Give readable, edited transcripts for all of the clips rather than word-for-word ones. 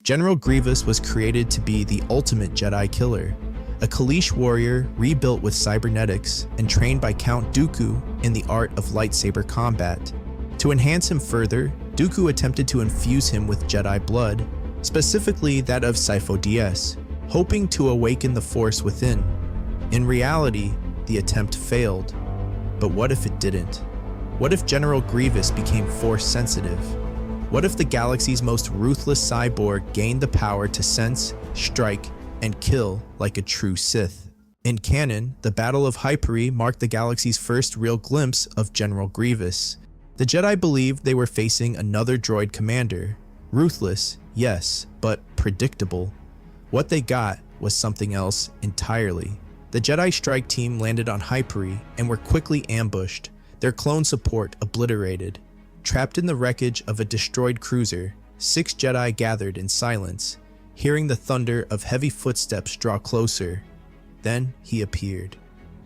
General Grievous was created to be the ultimate Jedi killer, a Kaleesh warrior rebuilt with cybernetics and trained by Count Dooku in the art of lightsaber combat. To enhance him further, Dooku attempted to infuse him with Jedi blood, specifically that of Sidious, hoping to awaken the Force within. In reality, the attempt failed. But what if it didn't? What if General Grievous became Force sensitive? What if the galaxy's most ruthless cyborg gained the power to sense, strike, and kill like a true Sith? In canon, the Battle of Hypori marked the galaxy's first real glimpse of General Grievous. The Jedi believed they were facing another droid commander. Ruthless, yes, but predictable. What they got was something else entirely. The Jedi strike team landed on Hypori and were quickly ambushed, their clone support obliterated. Trapped in the wreckage of a destroyed cruiser, 6 Jedi gathered in silence, hearing the thunder of heavy footsteps draw closer. Then he appeared.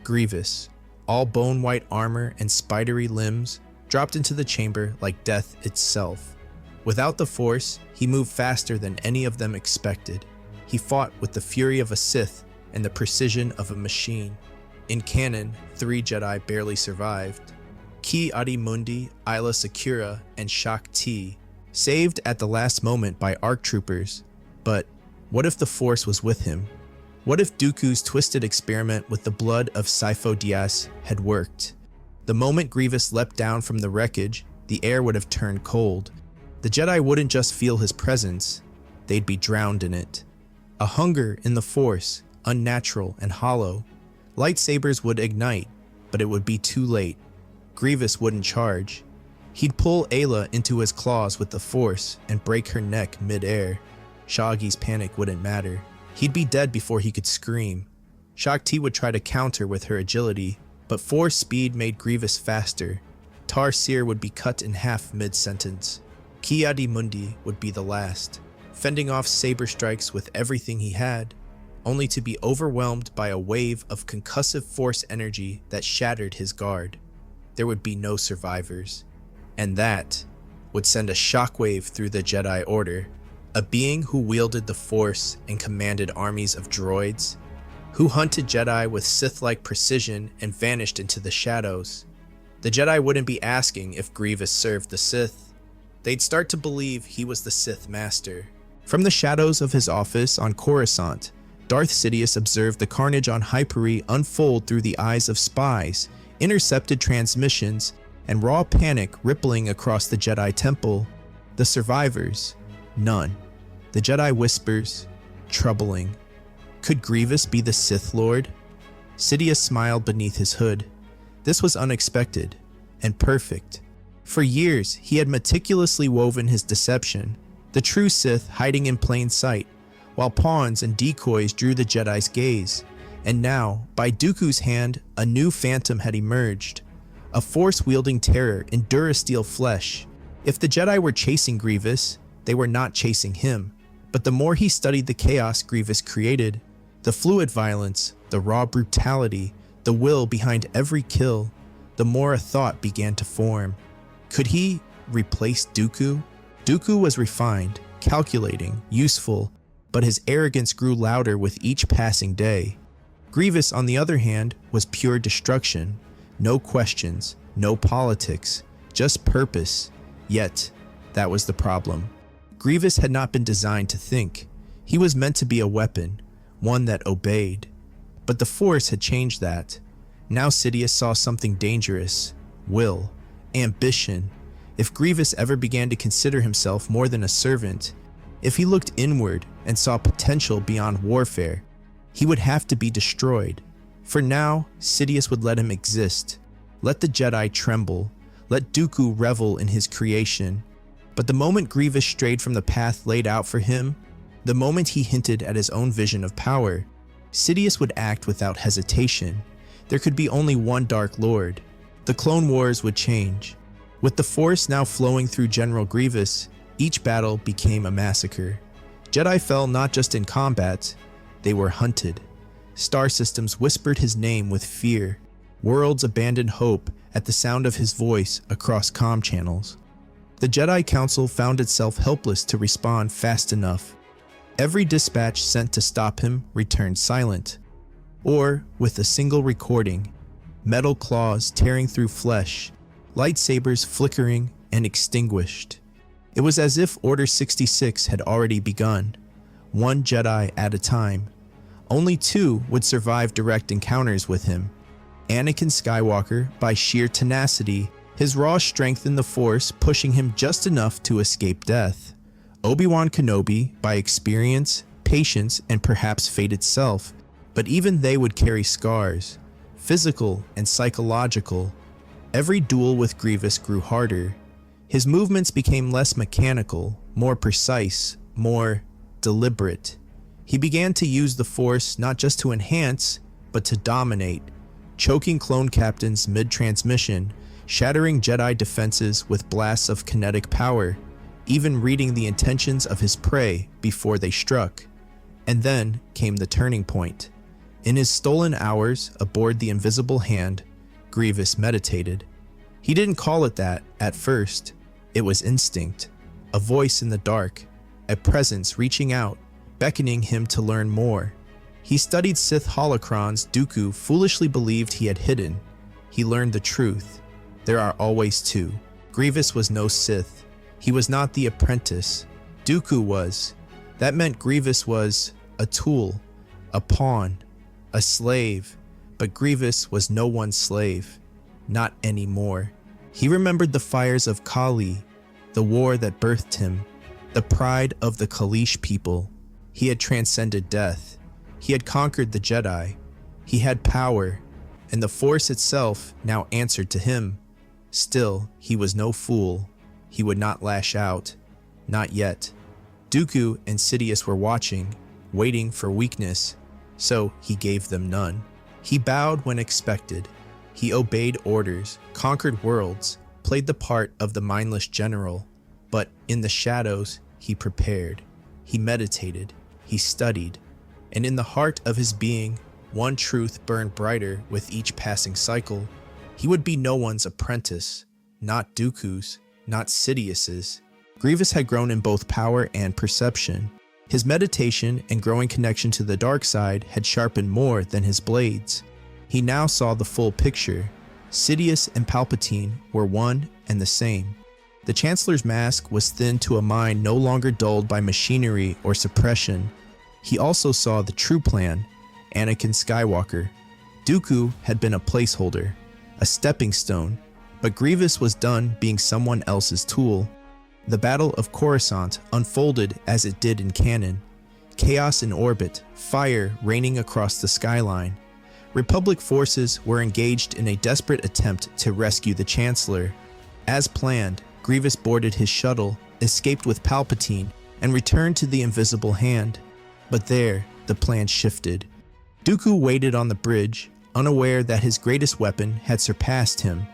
Grievous, all bone-white armor and spidery limbs, dropped into the chamber like death itself. Without the Force, he moved faster than any of them expected. He fought with the fury of a Sith and the precision of a machine. In canon, 3 Jedi barely survived. Ki-Adi-Mundi, Ayla Secura, and Shaak Ti, saved at the last moment by ARC troopers. But what if the Force was with him? What if Dooku's twisted experiment with the blood of Sidious had worked? The moment Grievous leapt down from the wreckage, the air would have turned cold. The Jedi wouldn't just feel his presence, they'd be drowned in it. A hunger in the Force, unnatural and hollow. Lightsabers would ignite, but it would be too late. Grievous wouldn't charge. He'd pull Ayla into his claws with the Force and break her neck mid-air. Shaggy's panic wouldn't matter. He'd be dead before he could scream. Shaak Ti would try to counter with her agility, but Force speed made Grievous faster. Tar Seer would be cut in half mid-sentence. Ki-Adi-Mundi would be the last, fending off saber strikes with everything he had, only to be overwhelmed by a wave of concussive Force energy that shattered his guard. There would be no survivors. And that would send a shockwave through the Jedi Order. A being who wielded the Force and commanded armies of droids, who hunted Jedi with Sith-like precision and vanished into the shadows. The Jedi wouldn't be asking if Grievous served the Sith. They'd start to believe he was the Sith Master. From the shadows of his office on Coruscant, Darth Sidious observed the carnage on Hypori unfold through the eyes of spies, intercepted transmissions, and raw panic rippling across the Jedi Temple. The survivors, none. The Jedi whispers, troubling. Could Grievous be the Sith Lord? Sidious smiled beneath his hood. This was unexpected and perfect. For years, he had meticulously woven his deception, the true Sith hiding in plain sight, while pawns and decoys drew the Jedi's gaze. And now, by Dooku's hand, a new phantom had emerged, a Force-wielding terror in Durasteel flesh. If the Jedi were chasing Grievous, they were not chasing him. But the more he studied the chaos Grievous created, the fluid violence, the raw brutality, the will behind every kill, the more a thought began to form. Could he replace Dooku? Dooku was refined, calculating, useful, but his arrogance grew louder with each passing day. Grievous, on the other hand, was pure destruction. No questions, no politics, just purpose. Yet, that was the problem. Grievous had not been designed to think. He was meant to be a weapon, one that obeyed. But the Force had changed that. Now Sidious saw something dangerous: will, ambition. If Grievous ever began to consider himself more than a servant, if he looked inward and saw potential beyond warfare, he would have to be destroyed. For now, Sidious would let him exist. Let the Jedi tremble. Let Dooku revel in his creation. But the moment Grievous strayed from the path laid out for him, the moment he hinted at his own vision of power, Sidious would act without hesitation. There could be only one Dark Lord. The Clone Wars would change. With the Force now flowing through General Grievous, each battle became a massacre. Jedi fell not just in combat, they were hunted. Star systems whispered his name with fear. Worlds abandoned hope at the sound of his voice across comm channels. The Jedi Council found itself helpless to respond fast enough. Every dispatch sent to stop him returned silent, or with a single recording, metal claws tearing through flesh, lightsabers flickering and extinguished. It was as if Order 66 had already begun, one Jedi at a time. Only two would survive direct encounters with him. Anakin Skywalker by sheer tenacity, his raw strength in the Force pushing him just enough to escape death. Obi-Wan Kenobi by experience, patience, and perhaps fate itself, but even they would carry scars, physical and psychological. Every duel with Grievous grew harder. His movements became less mechanical, more precise, more deliberate. He began to use the Force not just to enhance, but to dominate, choking clone captains mid-transmission, shattering Jedi defenses with blasts of kinetic power, even reading the intentions of his prey before they struck. And then came the turning point. In his stolen hours aboard the Invisible Hand, Grievous meditated. He didn't call it that at first. It was instinct, a voice in the dark, a presence reaching out, beckoning him to learn more. He studied Sith holocrons Dooku foolishly believed he had hidden. He learned the truth. There are always two. Grievous was no Sith. He was not the apprentice. Dooku was. That meant Grievous was a tool, a pawn, a slave. But Grievous was no one's slave. Not anymore. He remembered the fires of Kali, the war that birthed him, the pride of the Kaleesh people. He had transcended death. He had conquered the Jedi. He had power, and the Force itself now answered to him. Still, he was no fool. He would not lash out. Not yet. Dooku and Sidious were watching, waiting for weakness, so he gave them none. He bowed when expected. He obeyed orders, conquered worlds, played the part of the mindless general. But in the shadows, he prepared. He meditated. He studied. And in the heart of his being, one truth burned brighter with each passing cycle. He would be no one's apprentice, not Dooku's, not Sidious's. Grievous had grown in both power and perception. His meditation and growing connection to the dark side had sharpened more than his blades. He now saw the full picture. Sidious and Palpatine were one and the same. The Chancellor's mask was thinned to a mind no longer dulled by machinery or suppression. He also saw the true plan, Anakin Skywalker. Dooku had been a placeholder, a stepping stone, but Grievous was done being someone else's tool. The Battle of Coruscant unfolded as it did in canon. Chaos in orbit, fire raining across the skyline. Republic forces were engaged in a desperate attempt to rescue the Chancellor. As planned, Grievous boarded his shuttle, escaped with Palpatine, and returned to the Invisible Hand. But there, the plan shifted. Dooku waited on the bridge, unaware that his greatest weapon had surpassed him.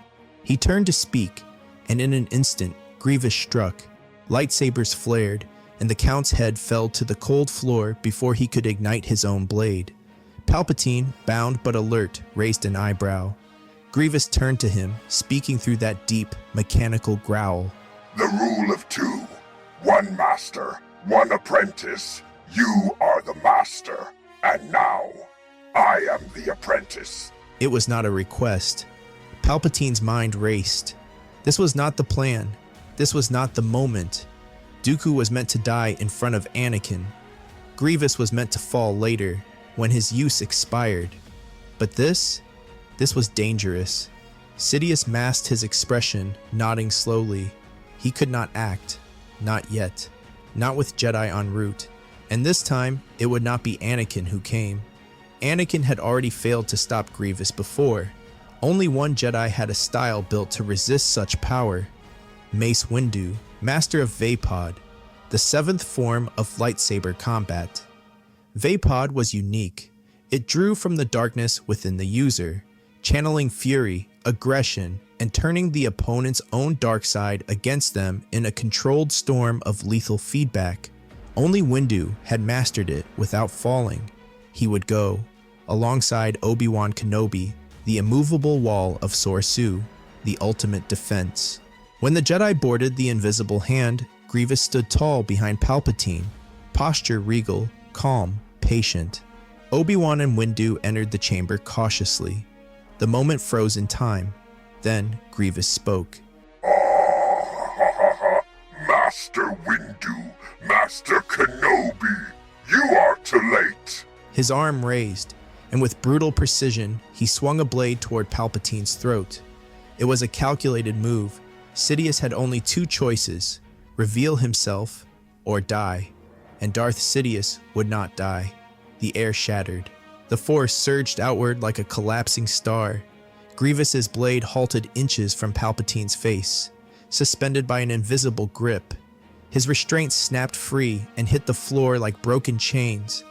He turned to speak, and in an instant, Grievous struck. Lightsabers flared, and the Count's head fell to the cold floor before he could ignite his own blade. Palpatine, bound but alert, raised an eyebrow. Grievous turned to him, speaking through that deep, mechanical growl. The rule of two. One master, one apprentice. You are the master, and now, I am the apprentice. It was not a request. Palpatine's mind raced. This was not the plan. This was not the moment. Dooku was meant to die in front of Anakin. Grievous was meant to fall later, when his use expired. But this was dangerous. Sidious masked his expression, nodding slowly. He could not act. Not yet. Not with Jedi en route. And this time, it would not be Anakin who came. Anakin had already failed to stop Grievous before. Only one Jedi had a style built to resist such power. Mace Windu, master of Vaapad, the seventh form of lightsaber combat. Vaapad was unique. It drew from the darkness within the user, channeling fury, aggression, and turning the opponent's own dark side against them in a controlled storm of lethal feedback. Only Windu had mastered it without falling. He would go, alongside Obi-Wan Kenobi, the immovable wall of Sorsu, the ultimate defense. When the Jedi boarded the Invisible Hand, Grievous stood tall behind Palpatine. posture regal, calm, patient. Obi-Wan and Windu entered the chamber cautiously. The moment froze in time. Then Grievous spoke. Master Windu, Master Kenobi, you are too late. His arm raised, and with brutal precision, he swung a blade toward Palpatine's throat. It was a calculated move. Sidious had only two choices: reveal himself or die. And Darth Sidious would not die. The air shattered. The Force surged outward like a collapsing star. Grievous's blade halted inches from Palpatine's face, suspended by an invisible grip. His restraints snapped free and hit the floor like broken chains.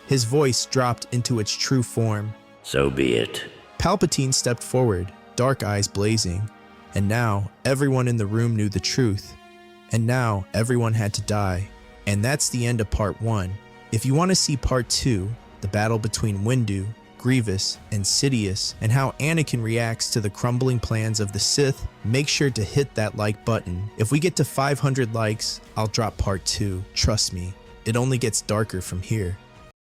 His voice dropped into its true form. So be it. Palpatine stepped forward, dark eyes blazing. And now, everyone in the room knew the truth. And now, everyone had to die. And that's the end of Part 1. If you want to see Part 2, the battle between Windu, Grievous, and Sidious, and how Anakin reacts to the crumbling plans of the Sith, make sure to hit that like button. If we get to 500 likes, I'll drop Part 2. Trust me, it only gets darker from here.